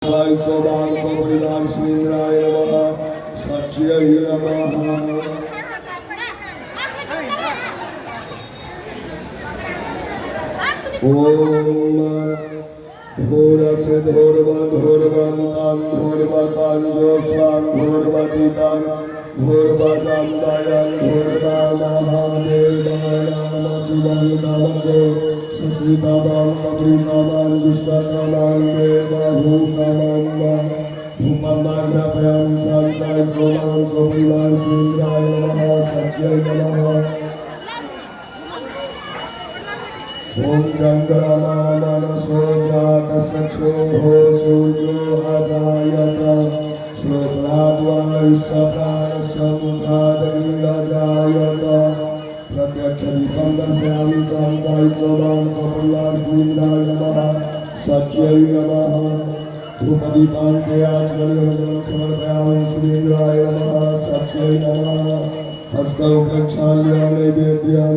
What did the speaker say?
Vaikovan Koprivan Srindraya Namaha Satyai Namaha Om Dhorase Dhorvan Tan Dhorvatan Josvan Dhorvatitan Dhorvatam Dayan Dhorvanaha Devana Sivan Namade Susritavan Kaprinavan Vishwanavan Deva Bhutanavan Bhupamanapayam Santai Kovan Koprivan Srindraya Namaha Satyai Namaha Om Jangarana Sojata Sakshoho Sujo Adayata Shobhadva Isapana Samukadaya Jayata Pratyakshadipam Dasyami Santai Kovan Koprivan Srindraya Namaha Satyai Namaha Dhupadipam Kayajgalyam Samarpayam Srindraya Namaha Satyai Namaha Hastau Prakshalyam Nevedyam